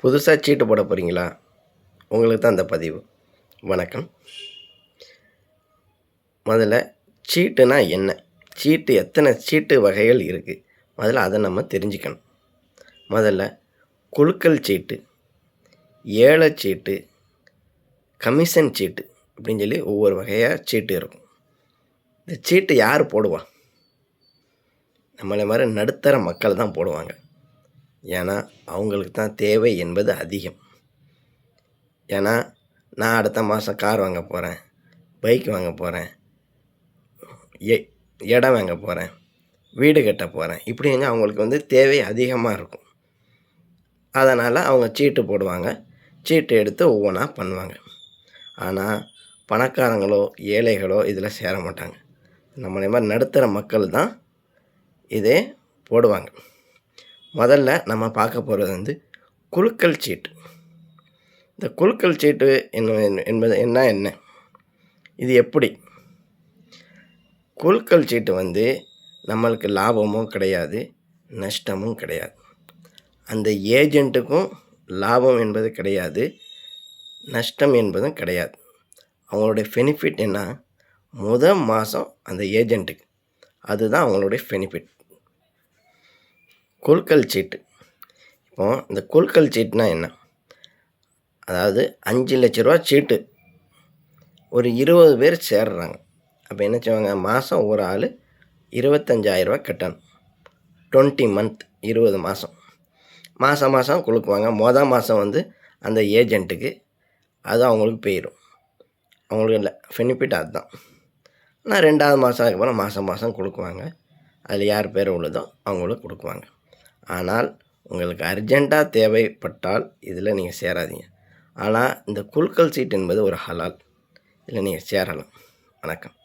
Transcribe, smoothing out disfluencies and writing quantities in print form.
புதுசாக சீட்டு போட போகிறீங்களா? உங்களுக்கு தான் அந்த பதிவு. வணக்கம். முதல்ல சீட்டுனா என்ன? சீட்டு எத்தனை சீட்டு வகைகள் இருக்குது? முதல்ல அதை நம்ம தெரிஞ்சுக்கணும். முதல்ல குலுக்கல் சீட்டு, ஏலச்சீட்டு, கமிஷன் சீட்டு அப்படின்னு சொல்லி ஒவ்வொரு வகையாக சீட்டு இருக்கும். இந்த சீட்டு யார் போடுவா? நம்மளை மாதிரி நடுத்தர மக்கள் தான் போடுவாங்க. ஏன்னா அவங்களுக்கு தான் தேவை என்பது அதிகம். ஏன்னா நான் அடுத்த மாதம் கார் வாங்க போகிறேன், பைக் வாங்க போகிறேன், இடம் வாங்க போகிறேன், வீடு கட்ட போகிறேன், இப்படிங்க அவங்களுக்கு தேவை அதிகமாக இருக்கும். அதனால் அவங்க சீட்டு போடுவாங்க. சீட்டு எடுத்து ஒவ்வொன்றா பண்ணுவாங்க. ஆனால் பணக்காரங்களோ ஏழைகளோ இதில் சேர மாட்டாங்க. நம்மளை மாதிரி நடுத்தர மக்கள் தான் இதே போடுவாங்க. முதல்ல நம்ம பார்க்க போகிறது குலுக்கல் சீட்டு. இந்த குலுக்கல் சீட்டு என்பது என்ன? இது எப்படி? குலுக்கல் சீட்டு நம்மளுக்கு லாபமும் கிடையாது, நஷ்டமும் கிடையாது. அந்த ஏஜெண்ட்டுக்கும் லாபம் என்பது கிடையாது, நஷ்டம் என்பதும் கிடையாது. அவங்களுடைய பெனிஃபிட் என்ன? மாதம் அந்த ஏஜெண்ட்டுக்கு அதுதான் அவங்களுடைய பெனிஃபிட். குலுக்கல் சீட்டு. இப்போது இந்த குலுக்கல் சீட்டுனா என்ன? அதாவது 5 லட்ச ரூபா சீட்டு, ஒரு 20 பேர் சேர்றாங்க. அப்போ என்ன செய்வாங்க? மாதம் ஒரு ஆள் 25,000 கட்டணும். 20 மந்த், 20 மாதம். மாதம் குலுக்குவாங்க. மாதம் அந்த ஏஜெண்ட்டுக்கு அது அவங்களுக்கு போயிடும். அவங்களுக்கு இல்லை, பெனிஃபிட் அதுதான். ஆனால் 2வது மாதம் அதுக்கப்புறம் மாதம் குலுக்குவாங்க. அதில் யார் பேர் உள்ளதோ அவங்களுக்கு கொடுக்குவாங்க. ஆனால் உங்களுக்கு அர்ஜெண்ட்டாக தேவைப்பட்டால் இதில் நீங்கள் சேராதீங்க. ஆனால் இந்த குலுக்கல் சீட்டு என்பது ஒரு ஹலால். இதில் நீங்கள் சேரலாம். வணக்கம்.